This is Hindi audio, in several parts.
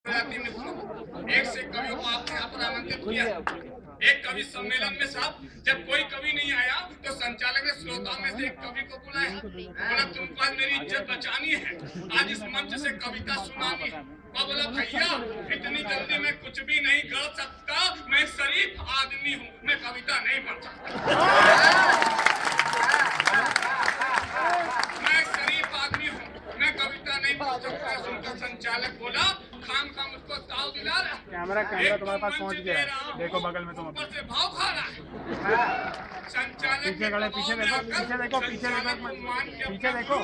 मित्रों, एक से कवियों को आपने यहाँ पर आमंत्रित किया। एक कवि सम्मेलन में साहब जब कोई कवि नहीं आया तो संचालक ने श्रोताओं में से एक कवि को बुलाया, बोला तुमको आज मेरी इज्जत बचानी है, आज इस मंच से कविता सुनानी है। और बोला भैया इतनी जल्दी मैं कुछ भी नहीं कर सकता, मैं शरीफ आदमी हूँ, मैं कविता नहीं पढ़ सकता। मैं शरीफ आदमी हूँ, मैं कविता नहीं पढ़ सकता। सुनकर संचालक बोला खाम खाम उसको ताव दिला रहा। कैमरा तुम्हारे पास पहुंच गया है, देखो बगल में तुम ऊपर से भाव खा रहा है। संचालक पीछे खड़े, पीछे देखो, पीछे देखो, पीछे देखो, पीछे देखो।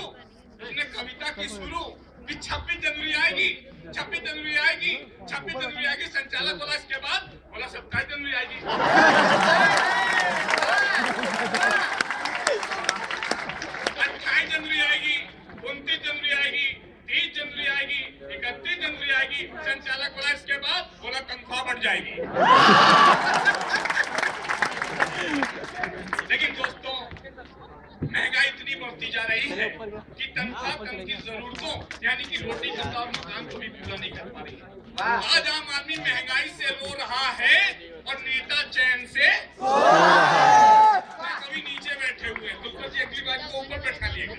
उसने कविता की शुरू कि 26 जनवरी आएगी, 26 जनवरी आएगी, 26 जनवरी आएगी। संचालक बोला इसके बाद, बोला 27 जनवरी आएगी। 28 जनवरी आएगी, 29 जनवरी आएगी, 30 जनवरी आएगी, 31 जनवरी आएगी। संचालक बोला इसके बाद, बोला तनख्वाह बढ़ जाएगी। लेकिन दोस्तों महंगाई इतनी बढ़ती जा रही है कि तनख्वाह कम की जरूरतों यानी कि रोटी कपड़ा और मकान को भी पूरा नहीं कर पा रही है। आज आम आदमी महंगाई से रो रहा है और नेता चैन से कभी नीचे बैठे हुए हैं। दुलकर जी अगली बार को ऊपर बैठा लिएगा।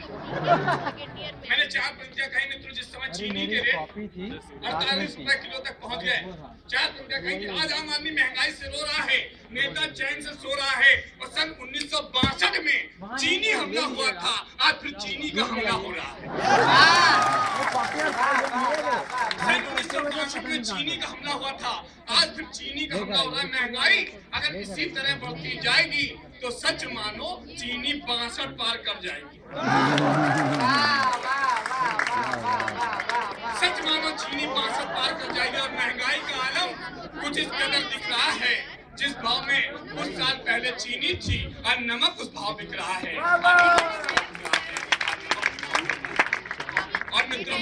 मैंने 4 पंक्तियां कही मित्रों, जिस समय चीनी के रेट 48 रुपए किलो तक पहुंच गए। 4 पंक्तियां कही कि आज आम आदमी महंगाई से रो रहा है, नेता चैन से सो रहा है। और सन 1962 में चीनी हमला हुआ था, आज फिर चीनी का हमला हो रहा है। सन 1962 में चीनी का हमला हुआ था, आज फिर चीनी का हमला हो रहा है। महंगाई अगर इसी तरह बढ़ती जाएगी तो सच मानो चीनी 62 पार कर जाएगी। सच मानो चीनी 62 पार कर जाएगी। और महंगाई का आलम कुछ इस कदर दिख रहा है, जिस भाव में कुछ साल पहले चीनी थी और नमक उस भाव बिक रहा है। और मित्रों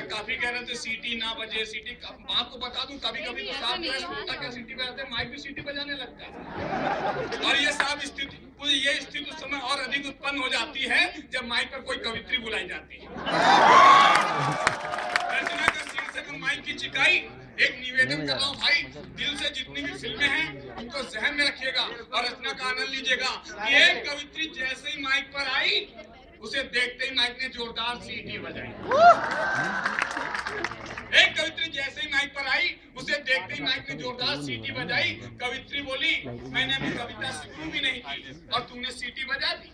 काफी कह रहे थे सीटी ना बजे, सीटी। आपको बता दूं कभी कभी तो साहब जो है श्रोता क्या सीटी बजाते हैं, माइक भी सीटी बजाने लगता है। और ये साहब ये स्थिति उस समय और अधिक उत्पन्न हो जाती है जब माइक पर कोई कवित्री बुलाई जाती है। रचना का शीर्षक माइक की चिकाई। एक निवेदन कर रहा हूँ भाई, दिल से जितनी भी फिल्में हैं उनको जहन में रखिएगा और रचना का आनंद लीजिएगा। एक कवित्री जैसे ही माइक पर आई, उसे देखते ही माइक ने जोरदार सीटी बजाई। एक कवित्री जैसे ही माइक पर आई, उसे देखते ही माइक ने जोरदार सीटी बजाई। कवित्री बोली मैंने अभी कविता शुरू भी नहीं की और तुमने सीटी बजा दी।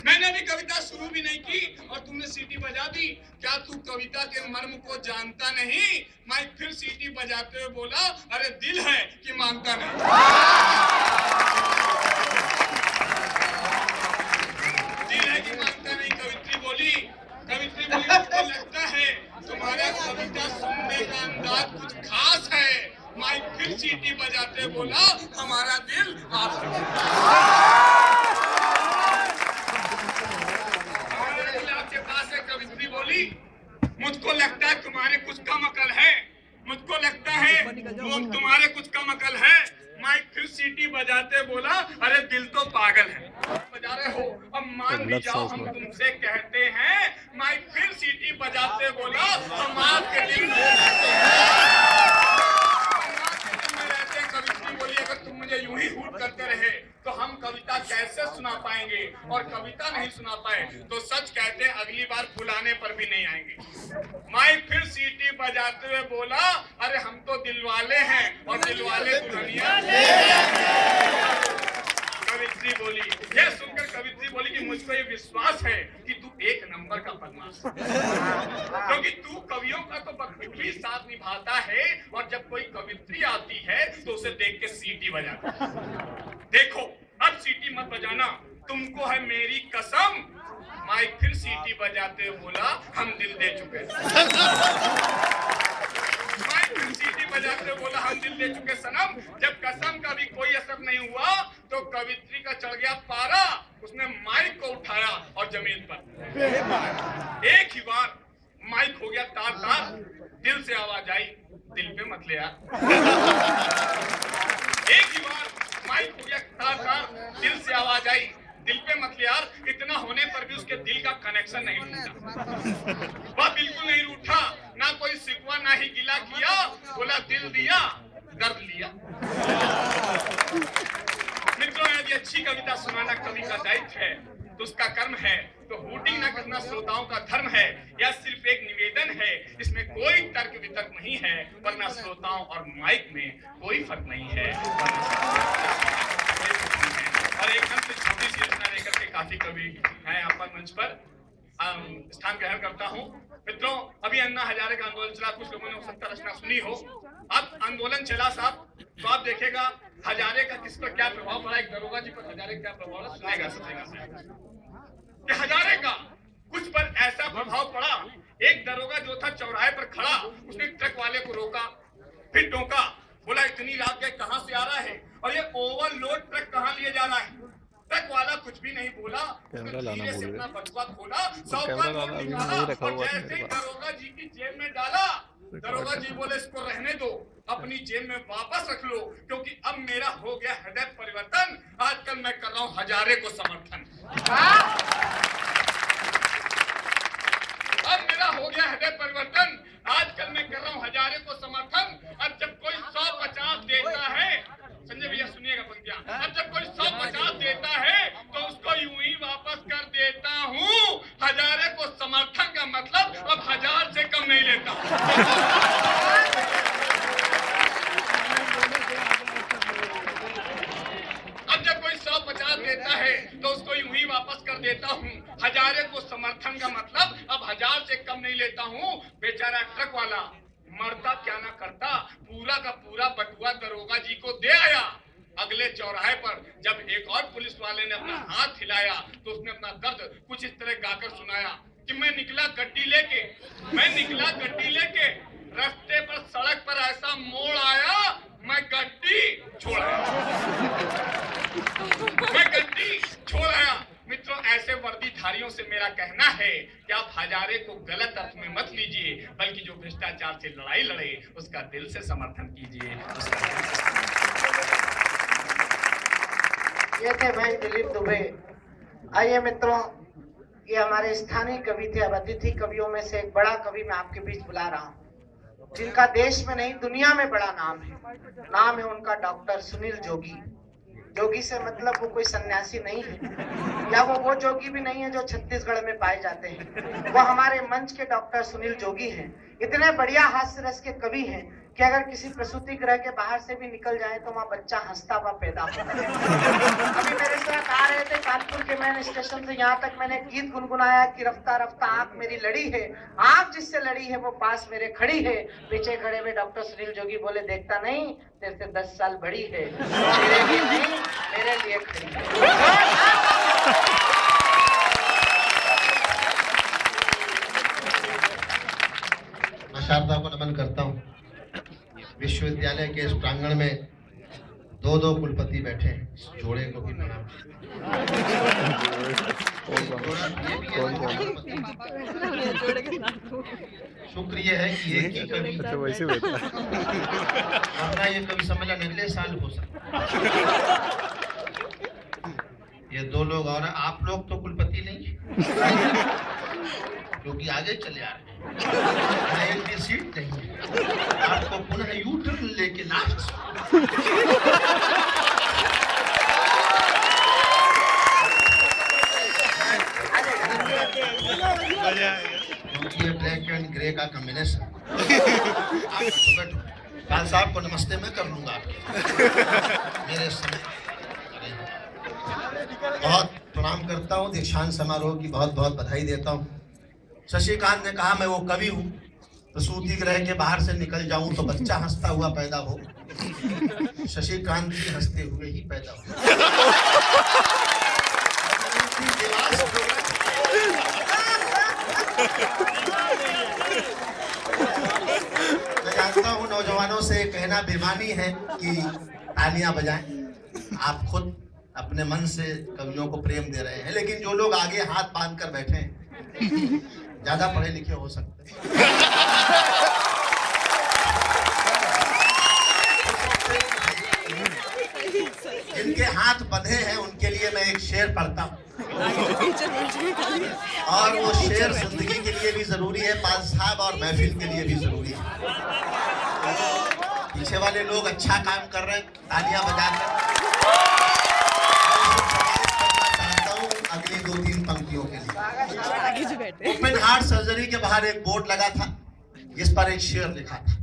मैंने अभी कविता शुरू भी नहीं की और तुमने सीटी बजा दी। क्या तू कविता के मर्म को जानता नहीं? माइक फिर सीटी बजाते हुए बोला अरे दिल है कि मांगता नहीं। दिल है कि मांगता नहीं। कवित्री बोली मुझको लगता है तुम्हारा कविता सुनने का अंदाज कुछ खास है। माइक फिर सीटी बजाते बोला हमारा दिल आपके पास है। कवित्री बोली मुझको लगता है तुम्हारे कुछ कम अकल है, मुझको लगता है वो तुम्हारे कुछ कम अकल है। माइक फिर सीटी बजाते बोला अरे दिल तो पागल है। बजा रहे हो अब मान भी जाओ हम तुमसे कहते हैं। माइक फिर सीटी बजाते बोला हम आपके दिल में रहते हैं। कवित्री बोली अगर तुम मुझे यूं ही हूट करते रहे तो हम कविता कैसे सुना पाएंगे, और कविता नहीं सुना पाए तो सच कहते हैं अगली बार बुलाने पर भी नहीं आएंगे। माइक फिर सीटी बजाते हुए बोला अरे हम तो दिलवाले हैं और दिलवाले दुल्हनिया। कवित्री बोली, यह सुनकर कवित्री बोली कि मुझको ये विश्वास है कि तू एक नंबर का बदमाश है, क्योंकि तू कवियों का तो बखूबी साथ निभाता है और जब कोई कवित्री आती है तो उसे देख के सीटी बजाता है। देखो अब सीटी मत बजाना, तुमको है मेरी कसम। माइक फिर सीटी बजाते हुए बोला हम दिल दे चुके। माइक फिर सीटी बजाते हुए बोला हम दिल दे चुके सनम। जब कसम का भी कोई असर नहीं हुआ तो कवित्री का चढ़ गया पारा। उसने माइक को उठाया और जमीन पर एक ही बार माइक हो गया तार तार। दिल से आवाज आई दिल पे मत ले आ। एक ही बार माइक हो गया तार तार, दिल से आवाज आई दिल पे मत ले यार, इतना होने पर भी उसके दिल का कनेक्शन नहीं टूटा। वह बिल्कुल नहीं रूठा, ना कोई सिकवा ना ही गिला किया, बोला दिल दिया दर्द लिया। मित्रों, यदि अच्छी कविता सुनाना कवि का दायित्व है तो उसका कर्म है, तो हूटिंग न करना श्रोताओं का धर्म है। यह सिर्फ एक निवेदन है, इसमें कोई तर्क वितर्क नहीं है, वरना श्रोताओं और माइक में कोई फर्क नहीं है। और एकदम से छोटी सी रचना लेकर के काफी कवि हैं अपन मंच पर स्थान ग्रहण करता हूँ। मित्रों, अभी अन्ना हजारे का आंदोलन चला, कुछ लोगों ने हो सकता रचना सुनी हो। अब आंदोलन चला साहब, तो आप देखेगा हजारे का किस पर क्या प्रभाव पड़ा, एक दरोगा जी पर हजारे का क्या प्रभाव पड़ा, सुनेगा सुनेगा कि हजारे का कुछ पर ऐसा प्रभाव पड़ा। एक दरोगा जो था चौराहे पर खड़ा, उसने ट्रक वाले को रोका, फिर टोका, बोला इतनी रात के कहां से आ रहा है और ये ओवरलोड ट्रक कहां लिए जा रहा है। ट्रक वाला कुछ भी नहीं बोला, उसने धीरे से अपना बटुआ खोला, 100 का नोट निकाला और जैसे ही दरोगा जी की जेब में डाला, दरोगा जी बोले इसको रहने दो, अपनी जेब में वापस रख लो, क्योंकि अब मेरा हो गया हृदय परिवर्तन, आजकल मैं कर रहा हूं हजारे को समर्थन। अब मेरा हो गया हृदय परिवर्तन, आजकल मैं कर रहा हूं हजारे को समर्थन। अब जब कोई 150 देता है, संजय भैया सुनिएगा पंक्तियां, अब जब कोई 150 देता है तो उसको यूं ही वापस कर देता हूं। हजारे को समर्थन का मतलब अब 1000 से कम नहीं लेता। अब जब कोई 150 देता है तो उसको यूं ही वापस कर देता हूं। हजारे को समर्थन का मतलब अब 1000 से कम नहीं लेता हूं। बेचारा ट्रक वाला मरता क्या ना करता, पूरा का पूरा बटुआ दरोगा जी को दे आया। अगले चौराहे पर जब एक और पुलिस वाले ने अपना हाथ हिलाया तो उसने अपना दर्द कुछ इस तरह गाकर सुनाया कि मैं निकला गड्डी लेके, रास्ते पर सड़क पर ऐसा मोड़ आया, मैं गड्डी छोड़ आया। मित्रों, ऐसे वर्दीधारियों से मेरा कहना है कि आप हजारे को गलत अर्थ में मत लीजिए, बल्कि जो भ्रष्टाचार से लड़ाई लड़े उसका दिल से समर्थन कीजिए। ये थे भाई दिलीप दुबे। आइए मित्रों, ये हमारे स्थानीय कवि थे। अब अतिथि कवियों में से एक बड़ा कवि मैं आपके बीच बुला रहा हूँ, जिनका देश में नहीं दुनिया में बड़ा नाम है उनका डॉक्टर सुनील जोगी। जोगी से मतलब वो कोई सन्यासी नहीं है, या वो जोगी भी नहीं है जो छत्तीसगढ़ में पाए जाते हैं। वो हमारे मंच के डॉक्टर सुनील जोगी हैं। इतने बढ़िया हास्य रस के कवि हैं कि अगर किसी प्रसूति गृह के बाहर से भी निकल जाए तो वहाँ बच्चा हंसता हुआ पैदा होता है। अभी मेरे साथ आ रहे थे कानपुर के मेन स्टेशन से, यहाँ तक मैंने गीत गुनगुनाया कि रफ्ता रफ्ता आंख मेरी लड़ी है, आंख जिससे लड़ी है वो पास मेरे खड़ी है। पीछे खड़े हुए डॉक्टर सुनील जोगी बोले देखता नहीं, तेरे से 10 साल बड़ी है, मेरे लिए नहीं मेरे लिए खड़ी है। शारदा को नमन करता हूँ। विश्वविद्यालय के इस प्रांगण में 2 कुलपति बैठे हैं, इस जोड़े को भी प्रणाम। शुक्र ये है कि एक ही कवि, वरना ये कवि सम्मेलन अगले साल हो सकता। ये 2 लोग और आप लोग तो कुलपति नहीं, क्योंकि आगे चले आ रहे हैं। एक भी सीट नहीं है, आपको पुनः यू टर्न लेके लास्ट। क्योंकि ये ब्लैक एंड ग्रे का कॉम्बिनेशन। खान साहब को नमस्ते मैं कर लूंगा आपके मेरे समय। बहुत प्रणाम करता हूँ, दीक्षांत समारोह की बहुत बहुत बधाई देता हूँ। शशिकांत ने कहा मैं वो कवि हूँ, प्रसूति गृह के बाहर से निकल जाऊं तो बच्चा हंसता हुआ पैदा हो। शशिकांत भी हंसते हुए ही पैदा हो। मैं जानता हूँ नौजवानों से कहना बेमानी है कि तालियां बजाएं। आप खुद अपने मन से कवियों को प्रेम दे रहे हैं, लेकिन जो लोग आगे हाथ बांध कर बैठे हैं ज्यादा पढ़े लिखे हो सकते हैं। जिनके हाथ बंधे हैं उनके लिए मैं एक शेर पढ़ता हूं। और वो शेर जिंदगी के लिए भी जरूरी है पाल साहब, और महफिल के लिए भी जरूरी है। पीछे वाले लोग अच्छा काम कर रहे हैं, तालियां बजाकर। चाहता हूँ अगली 2-3 पंक्तियों के लिए। ओपन हार्ट सर्जरी के बाहर एक बोर्ड लगा था जिस पर एक शेर लिखा था।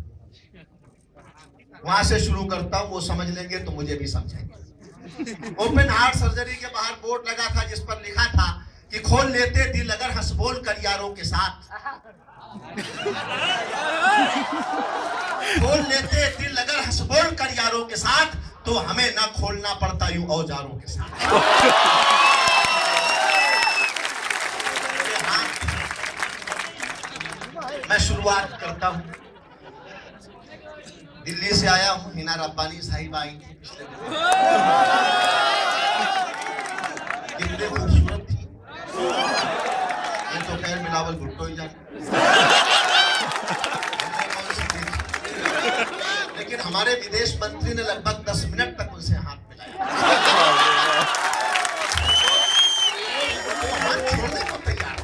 वहां से शुरू करता हूँ, वो समझ लेंगे तो मुझे भी समझेंगे। ओपन हार्ट सर्जरी के बाहर बोर्ड लगा था जिस पर लिखा था कि खोल लेते दिल अगर हंस बोल कर यारों के साथ। खोल लेते दिल अगर हंस बोल कर यारों के साथ, तो हमें ना खोलना पड़ता यूं औजारों के साथ। मैं शुरुआत करता हूं। दिल्ली से आया हूं, हिना रब्बानी साहिबा आई थी पिछले दिनों। कितने खूबसूरत थी। ये तो खैर बिलावल भुट्टो ही जाने। लेकिन हमारे विदेश मंत्री ने लगभग 10 मिनट तक उनसे हाथ मिलाया। हाथ छोड़ने को तैयार।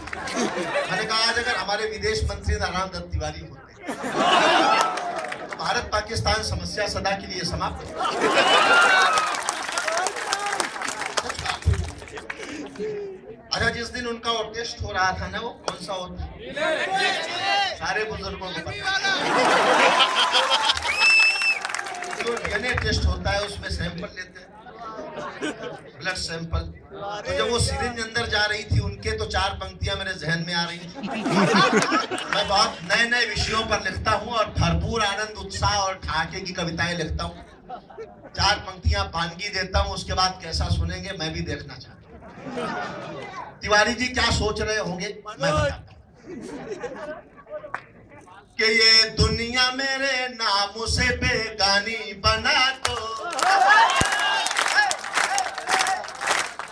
मैंने कहा आज अगर हमारे विदेश मंत्री नारायण दत्त तिवारी होते तो भारत पाकिस्तान समस्या सदा के लिए समाप्त। अच्छा, जिस दिन उनका वो टेस्ट हो रहा था ना, वो कौन सा होता? सारे बुजुर्गों को पता। जो डीएनए टेस्ट होता है उसमें सैंपल लेते हैं, ब्लड सैंपल। तो जब वो सिरिंज अंदर जा रही थी, उनके तो 4 पंक्तियां मेरे जहन में आ रही थी। मैं बहुत नए विषयों पर लिखता हूँ और भरपूर आनंद उत्साह और ठाके की कविताएं लिखता हूँ। 4 पंक्तियां पानगी देता हूँ, उसके बाद कैसा सुनेंगे मैं भी देखना चाहता हूँ। तिवारी जी क्या सोच रहे होंगे मैं बताता हूँ कि ये दुनिया मेरे नाम से बेगानी बना दो।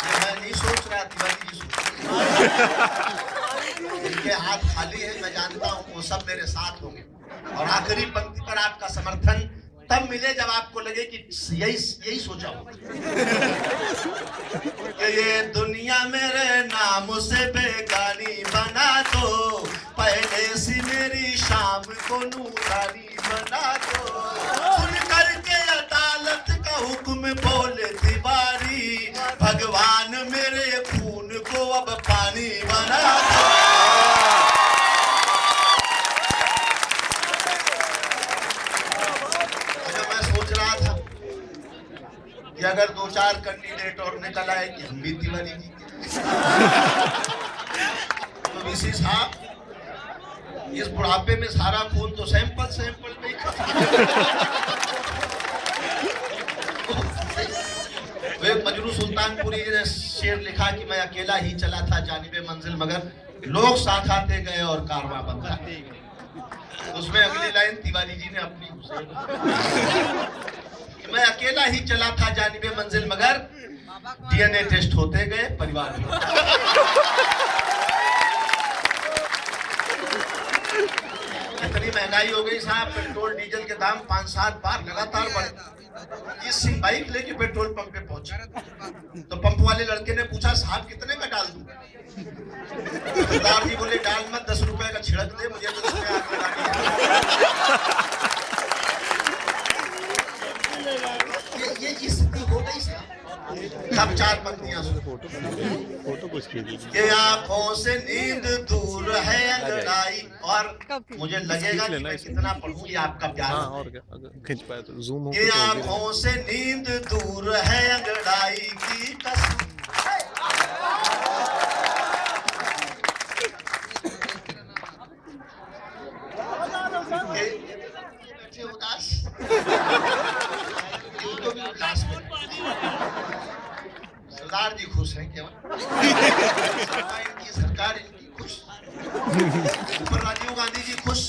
ये मैं नहीं सोच रहा, तिवारी जी सोच रहे। इनके हाथ खाली है, मैं जानता हूँ वो सब मेरे साथ होंगे। और आखिरी पंक्ति पर आपका समर्थन तब मिले जब आपको लगे कि यही सोचा होगा कि ये दुनिया मेरे नाम से बेगानी बना दो, पहले सी मेरी शाम को नूरानी बना दो। सुन करके अदालत का हुक्म बोले तिवारी, भगवान मेरे खून को अब पानी बना दो। कि अगर 2-4 कैंडिडेट और निकल आए कि हम भी तिवारी जी तो वीसी साहब इस बुढ़ापे में सारा खून तो सैंपल में ही एक मजनू सुल्तानपुरी ने शेर लिखा कि मैं अकेला ही चला था जानिबे मंजिल, मगर लोग साथ आते गए और कारवां बंधा। उसमें अगली लाइन तिवारी जी ने अपनी मैं अकेला ही चला था जानिबे मंजिल, मगर डीएनए टेस्ट होते गए परिवार में। इतनी महंगाई हो गई साहब, पेट्रोल डीजल के दाम 5-7 बार लगातार बढ़े। इस सिंह बाइक लेके पेट्रोल पंप पे पहुंचे तो पंप वाले लड़के ने पूछा साहब कितने का डाल दूं? सरदार जी बोले डाल मत, 10 रुपए का छिड़क दे, मुझे तो इसमें आग लगानी है। ये स्थिति हो गई साहब। तब 4 पंक्तियां फोटो कुछ कीजिए। आंखों से नींद दूर है अंगड़ाई, और मुझे लगेगा कि मैं कितना पढ़ूं, ये आपका प्यार है। और खींच पाए तो जूम हो। ये आंखों से नींद दूर है अंगड़ाई की कसम, उदास सरदार जी खुश हैं केवल, इनकी सरकार इनकी खुश, ऊपर राजीव गांधी जी खुश।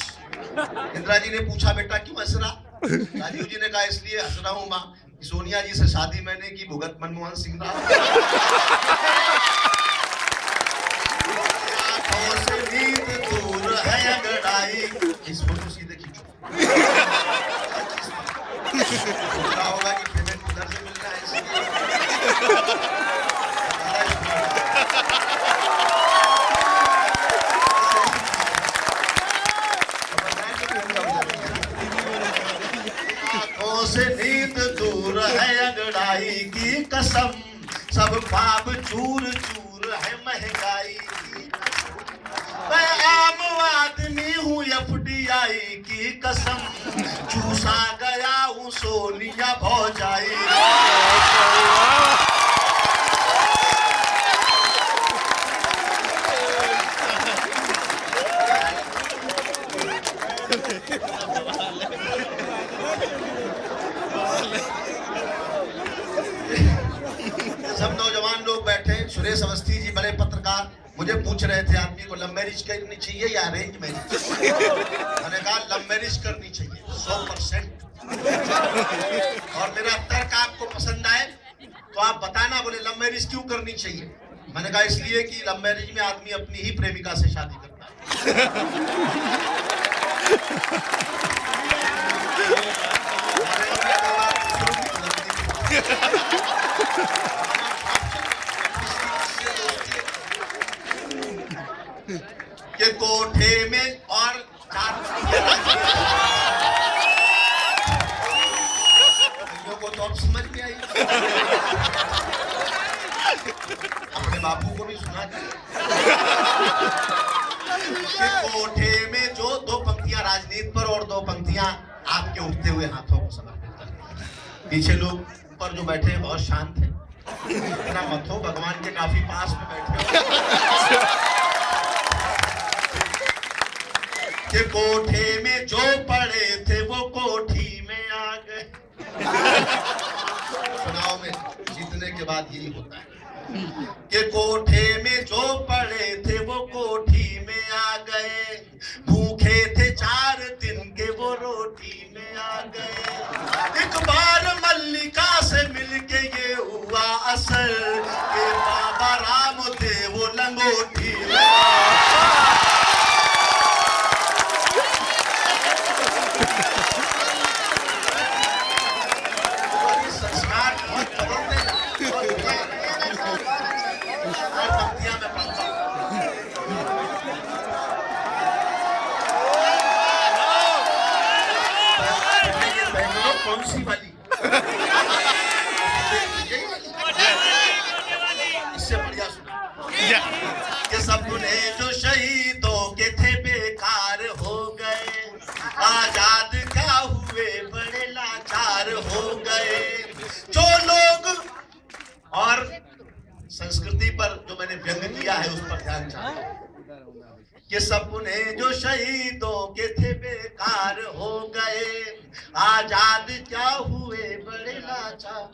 इंदिरा जी ने पूछा बेटा क्यों हंस रहा? राजीव जी ने कहा इसलिए हंस रहा हूँ माँ, सोनिया जी से शादी मैंने की, भुगत मनमोहन सिंह रहा। नींद दूर है अंगड़ाई, इस फोटो सीधे खींचो। होगा कि पेमेंट उधर से मिल रहा है इसलिए से नींद दूर है अंगड़ाई की कसम, सब ख्वाब चूर चूर है महंगाई की कसम। मैं आम आदमी हूँ FDI की कसम, चूसा गया हूँ सोनिया भौजाई। सब नौजवान लोग बैठे। सुरेश अवस्थी जी बड़े पत्रकार मुझे पूछ रहे थे आदमी को लव मैरिज करनी चाहिए या अरेंज मैरिज। मैंने कहा लव मैरिज करनी चाहिए 100%। और मेरा तर्क आपको पसंद आए तो आप बताना। बोले लव मैरिज क्यों करनी चाहिए? मैंने कहा इसलिए कि लव मैरिज में आदमी अपनी ही प्रेमिका से शादी करता है। के कोठे में और को तो अब समझ में आई। अपने बापू को भी सुना के कोठे में जो 2 पंक्तियां राजनीति पर और 2 पंक्तियां आपके उठते हुए हाथों को समर्पित करते। पीछे लोग ऊपर जो बैठे हैं बहुत शांत है। इतना मत हो, भगवान के काफी पास में बैठे हो। के कोठे में जो पड़े थे वो कोठी में आ गए। चुनाव में जीतने के बाद यही होता है कि कोठे में जो पड़े थे वो कोठी में आ गए। भूखे थे 4 दिन के वो रोटी में आ गए। एक बार मल्लिका से मिलके ये हुआ असर के बाबा रामदेव वो लंगोटी में। कौन सी वाली? इससे बढ़िया सुना कि सपने जो शहीदों के थे बेकार हो गए, आजाद क्या हुए बड़े लाचार हो गए। जो लोग और संस्कृति पर जो मैंने व्यंग किया है उस पर ध्यान चाहता हूं कि सपने जो शहीदों के थे बेकार हो गए, आजाद क्या हुए बड़े लाचार।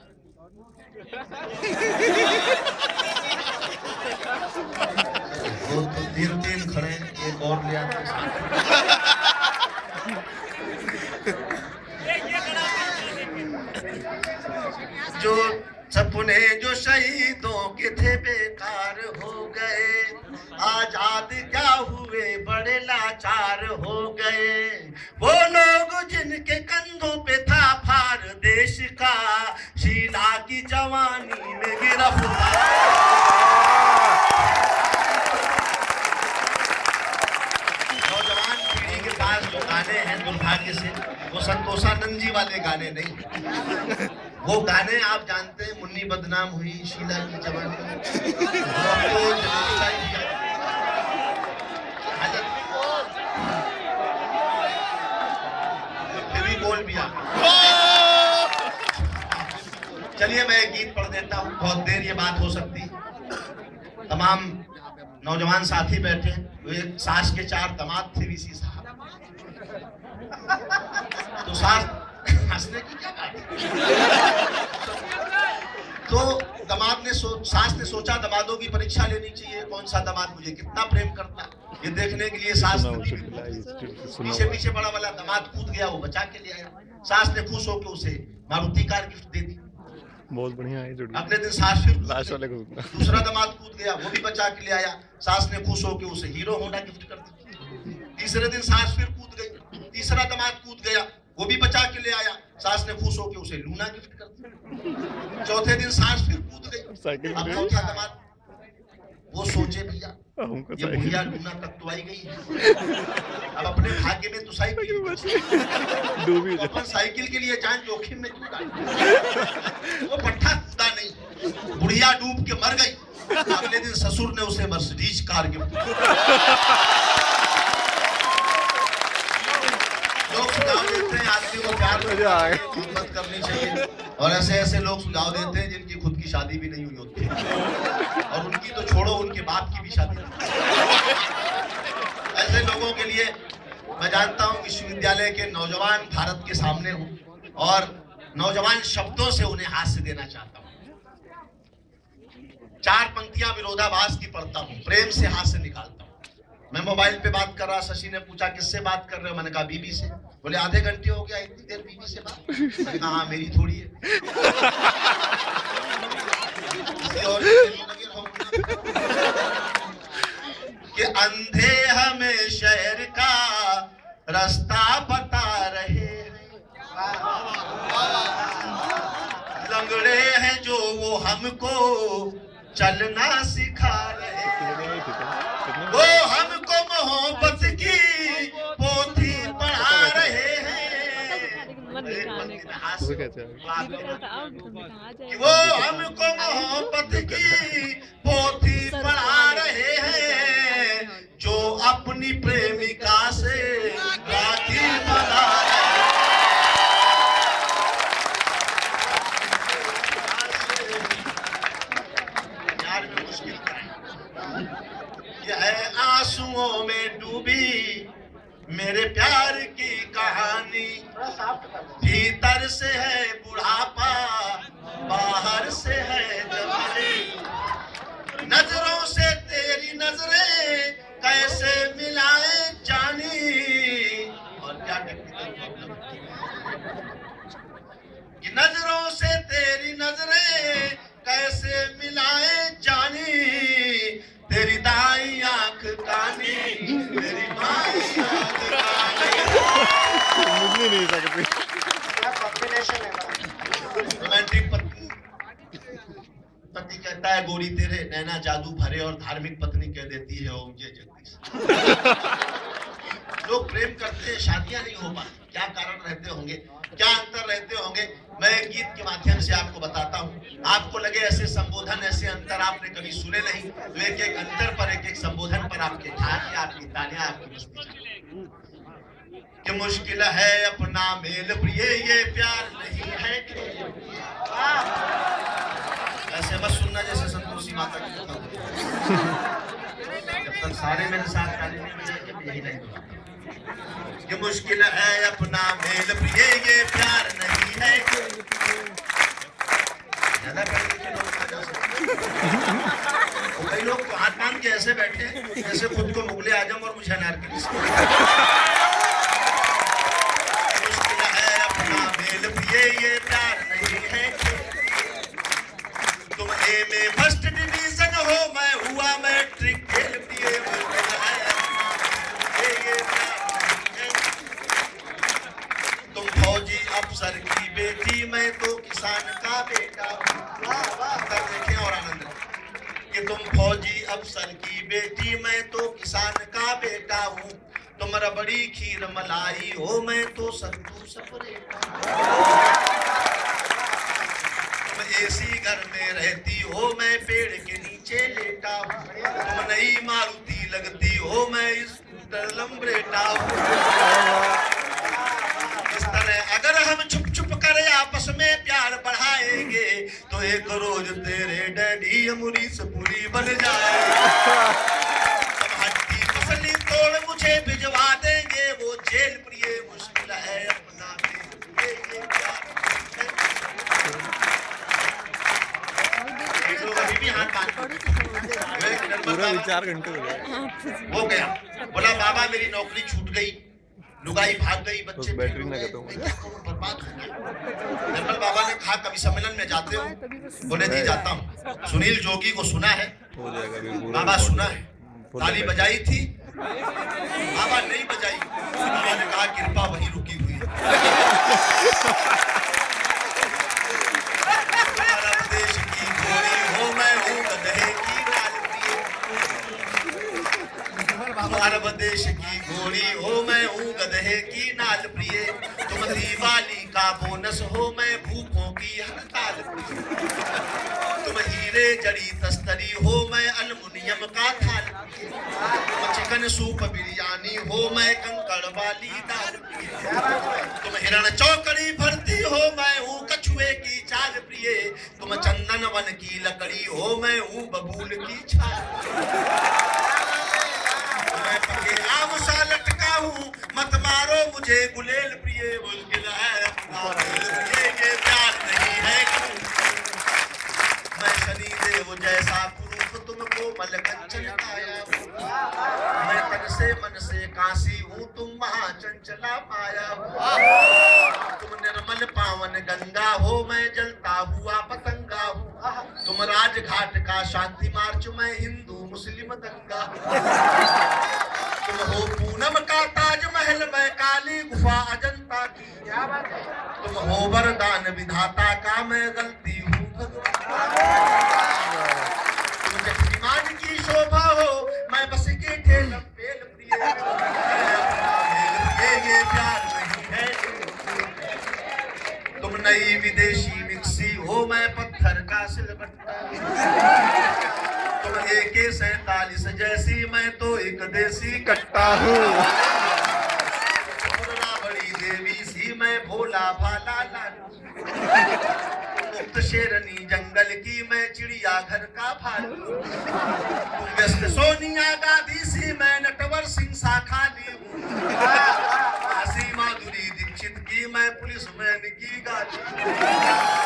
वो तो 3 खड़े हैं, एक और ले आते जो सपने जो शहीदों के थे बेकार हो गए, आजाद क्या हुए बड़े लाचार हो गए। वो लोग जिनके कंधों पे था भार देश का, शीला की जवानी में गिरफ्तार। नौजवान पीढ़ी के पास जो गाने हैं दुर्भाग्य से वो संतोषानंद जी वाले गाने नहीं। वो गाने आप जानते हैं, मुन्नी बदनाम हुई, शीला की जवानी। फिर भी बोल भी आ। चलिए मैं एक गीत पढ़ देता हूँ, बहुत देर ये बात हो सकती। तमाम नौजवान साथी बैठे, एक सास के 4 दामाद थे वीसी साहब। तो सास हंसने की क्या बात है? तो दामाद ने सास ने सोचा दामादों की परीक्षा लेनी चाहिए, कौन सा दामाद मुझे कितना प्रेम करता है ये देखने के लिए सास पीछे पीछे बड़ा वाला दामाद कूद गया, वो बचा के ले आया। सास ने खुश होकर उसे मारुति कार गिफ्ट दे दी। बहुत बढ़िया है। अगले दिन सास फिर लास्ट वाले को दूसरा दामाद कूद गया, वो भी बचा के ले आया। सास ने खुश होकर उसे हीरो होंडा गिफ्ट कर दी। तीसरे दिन सास फिर कूद गई, तीसरा दामाद कूद गया, वो भी बचा के ले आया। सास ने खुश होकर उसे लूना गिफ्ट कर दी। चौथे दिन सास फिर कूद गई, अब चौथा दामाद वो सोचे भैया हमको ये बुढ़िया डूना तक तो आई गई है, अब अपने भाग्य में तो साइकिल डूबी तो अपन साइकिल के लिए जान जोखिम में क्यों डाली। वो पट्टा कूदा नहीं, बुढ़िया डूब के मर गई। अगले दिन ससुर ने उसे मर्सिडीज कार गिफ्ट। लोग सुझाव देते हैं आदमी को प्यार मोहब्बत करनी चाहिए, और ऐसे ऐसे लोग सुझाव देते हैं जिनकी खुद की शादी भी नहीं हुई होती, और उनकी तो छोड़ो, उनके बाप की भी शादी नहीं। ऐसे लोगों के लिए मैं जानता हूं विश्वविद्यालय के नौजवान भारत के सामने हूं, और नौजवान शब्दों से उन्हें हास्य देना चाहता हूं। 4 पंक्तियां विरोधाभास की पढ़ता हूं, प्रेम से हास्य निकालता हूं। मैं मोबाइल पे बात कर रहा, शशि ने पूछा किससे बात कर रहे हो, मैंने कहा बीबी से। बोले आधे घंटे हो गया, इतनी देर बीबी से बात। मैंने कहा हाँ मेरी थोड़ी है। कि अंधे हमें शहर का रास्ता बता रहे हैं, लंगड़े हैं जो वो हमको चलना सिखा रहे हैं, वो हमको मोहब्बत की पोथी पढ़ा रहे हैं। कि वो हमको मोहब्बत की पोथी पढ़ा रहे हैं, जो अपनी प्रेमिका से राखी बना रहे हैं। यार में मुश्किल है आंसुओं में डूबी मेरे प्यार की कहानी, भीतर से है बुढ़ापा बाहर से है जवानी, नजरों से तेरी नजरें कैसे मिलाए जानी। और क्या कि नजरों से तेरी नजरें कैसे मिलाए जानी, तेरी दाई आंख कानी मेरी बाई आंख कानी। मुझे नहीं सकती। कॉम्बिनेशन है। रोमांटिक पति कहता है गोरी तेरे नैना जादू भरे, और धार्मिक पत्नी कह देती है ओम जय जगदीश। लोग प्रेम करते हैं, शादियां नहीं हो पाती, क्या कारण रहते होंगे, क्या अंतर रहते होंगे। मैं एक गीत के माध्यम से आपको बताता हूँ। आपको लगे ऐसे संबोधन, ऐसे अंतर आपने कभी सुने नहीं, तो एक एक अंतर पर, एक एक संबोधन पर आपके ठानियां, आपकी तालियां, आपकी मस्ती। कि मुश्किल है अपना मेल प्रिय, ये प्यार नहीं है। ऐसे मत सुनना जैसे संतोषी माता की कथा। जब तक सारे मेरे साथ ताली नहीं बजाएंगे यही नहीं होगा। कि मुश्किल है अपना मेल प्रिय, ये प्यार नहीं है। ज्यादा कई लोग तो हाथ मान के ऐसे बैठे जैसे खुद को मुगले आजम और मुझे अनारकली समझते। मेल प्रिय ये प्यार नहीं है। तुम ए में फर्स्ट डिवीजन हो, मैं हुआ मैट्रिक फेल। प्रिय ये तुम फौजी अफसर की बेटी, मैं तो किसान का बेटा हूँ। देखें और आनंद कि तुम फौजी अफसर की बेटी, मैं तो किसान का बेटा हूँ। तुम रबड़ी खीर मलाई हो, मैं तो सत्तू सपरेटा। तुम एसी घर में रहती हो, मैं पेड़ के नीचे लेटा हूँ। तुम नई मारुति लगती हो, मैं स्कूटर लंबरेटा हूँ। इस तरह अगर हम छुप छुप कर आपस में प्यार बढ़ाएंगे, तो एक रोज तेरे डैडी अमरीश पुरी बन जाएंगे। तोड़ मुझे भिजवा देंगे वो जेल। प्रिय मुश्किल है अपना लोग अभी भी हाथ पूरा 4 घंटे हो गए। हो गया। बोला बाबा मेरी नौकरी छूट गई, लुगाई भाग गई, बच्चे बैटरी ना खत्म हो गई। बर्बाद हो गया। निर्मल बाबा ने कहा कवि सम्मेलन में जाते हो? बोले जी जाता हूँ। सुनील जोगी को सुना है? हो जाएगा। बाबा सुना है। ताली बजाई थी, बाबा नहीं बजाई। बाबा ने कहा कृपा वहीं रुकी हुई है। देश की घोड़ी हो, मैं हूँ गधे की डाल। प्रिय, तुम दिवाली का बोनस हो, मैं भूखों की हड़ताल प्रिय, तुम हीरे जड़ी तस्तरी हो, मैं अल्मुनियम का थाल प्रिय, तुम चिकन सूप बिरयानी हो, मैं कंकड़ वाली दाल प्रिय, तुम हिरण चौकड़ी भरती हो, मैं हूँ कछुए की चाल प्रिय, तुम चंदन वन की लकड़ी हो, मैं हूँ बबूल की छाल, मैं पके आम सा लटका हूँ, मत मारो मुझे गुलेल प्रिय, मुश्किल है अपना दिल प्रिय, ये प्यार नहीं है क्यों, मैं शनि देव जैसा पुरुष तुमको मल कंचन आया हूँ, मैं तन से मन से काशी हूँ, तुम महाचंचला माया हूँ, तुम निर्मल पावन गंगा हो, मैं जलता हुआ पतंगा हूँ, तुम राजघाट का शांति मार्च, मैं हिंदू मुस्लिम दंगा हूँ, तुम हो पूनम का ताजमहल, मैं काली गुफा अजंता की, तुम हो वरदान विधाता का, मैं गलती हूँ तुम जगदीमान की शोभा हो, मैं बस के ठेलम पेल प्रिय, ये प्यार नहीं है, तुम नई विदेशी मिक्सी हो, मैं पत्थर का सिलबट्टा, तुम AK-47 जैसी, मैं तो एक देसी कट्टा हूँ, तुम राबड़ी देवी सी, मैं भोला भाला लालू, मुक्त शेरनी जंगल की, मैं चिड़िया घर का भालू, तुम व्यस्त सोनिया गांधी सी, मैं नटवर सिंह सा खाली हूँ, हंसी माधुरी दीक्षित की, मैं पुलिस मैन की गाली,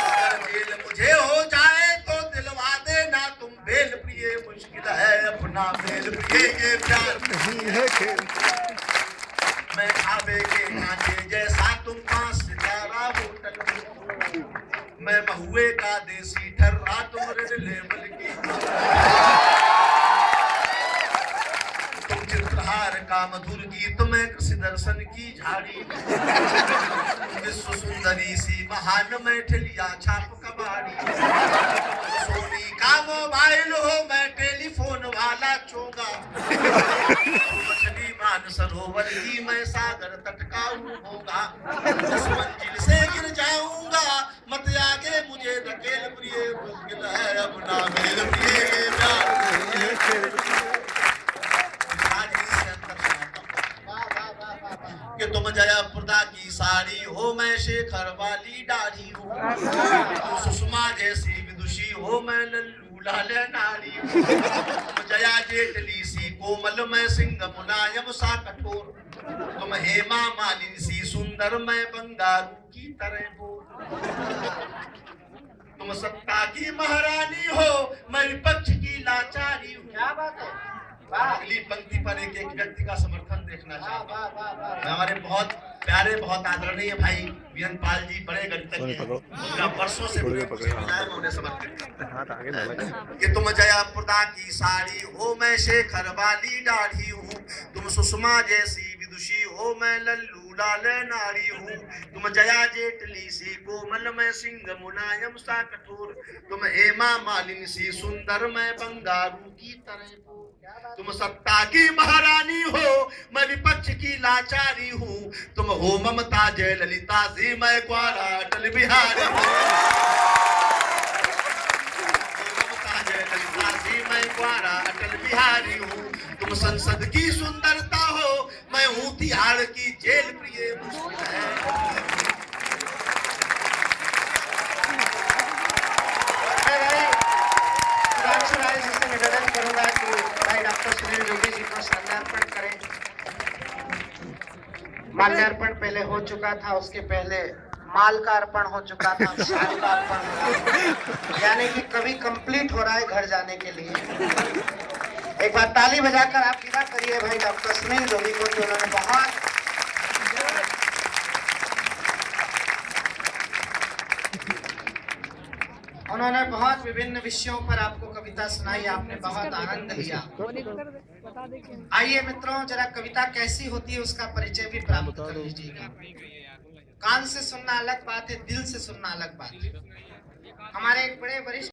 अगर जेल मुझे हो जाए तो दिलवा देना तुम बेल प्रिय, मुश्किल है अपना बेल प्रिय, ये प्यार नहीं है खेल, मैं खाबे के कांटे जैसा, तुम 5 सितारा होटल, मैं महुए का देसी ठर्रा, तुम रेड लेवल की, तुम चित्रहार का मधुर गीत, मैं कृषि दर्शन की झाड़ी, विश्व सुंदरी सी महान, मैं ठिलिया छाप कबाड़ी, सोनी का मोबाइल हो, मैं टेलीफोन वाला चोगा, मछली मान सरोवर की, मैं सागर तट का होगा, 10 मंजिल से गिर जाऊंगा, मत आगे मुझे धकेल प्रिय, मुश्किल है अपना मेल प्रिय, कि तुम जयापुरदा की साड़ी हो, मैं शेखर वाली दाढ़ी हूँ, तुम सुषमा जैसी विदुषी हो, मैं लल्लू लाल नारी हूँ, तुम जया जेटली सी कोमल, मैं सिंह मुलायम सा कठोर, तुम हेमा मालिनी सी सुंदर, मैं बंगारू की तरह बोल, तुम सत्ता की महारानी हो, मैं विपक्ष की लाचारी हूँ, क्या बात है, अगली पंक्ति पर एक एक व्यक्ति का समर्थन देखना चाहता हूँ, हमारे बहुत प्यारे बहुत आदरणीय भाई वीएन पाल जी, बड़े गणितज्ञ, उनका वर्षों से उन्हें समर्पित कि तुम जयापुरदा की साड़ी हो, मैं शेखर वाली दाढ़ी हूँ, तुम सुषमा जैसी विदुषी हो, मैं लल्लू लाल नारी हूँ, तुम जया जेटली सी कोमल, मैं सिंह मुलायम सा कठोर, तुम हेमा मालिनी सी सुंदर, मैं बंगारू की तरह बोल, तुम सत्ता की महारानी हो, मैं विपक्ष की लाचारी हूँ, तुम हो ममता जयललिता सी, मैं ग्वारा अटल बिहारी हूँ, ममता जयललिता सी, मैं ग्वारा अटल बिहारी हूँ, तुम संसद की सुंदरता हो, मैं हूँ तिहाड़ की जेल प्रिय, मुश्किल है निवेदन करूंगा कि भाई डॉक्टर सुनील जोगी जी को माल्यार्पण करें। माल्यार्पण पहले हो चुका था, उसके पहले माल का अर्पण हो चुका था, शाल का अर्पण हो रहा, यानी कि कवि कंप्लीट हो रहा है घर जाने के लिए। एक बार ताली बजाकर आप विदा करिए भाई डॉक्टर सुनील जोगी को, जो उन्होंने बहुत विभिन्न विषयों पर आपको कविता सुनाई, आपने बहुत आनंद लिया। आइए मित्रों, जरा कविता कैसी होती है उसका परिचय भी प्राप्त कर लीजिएगा। कान से सुनना अलग बात है, दिल से सुनना अलग बात है। हमारे एक बड़े वरिष्ठ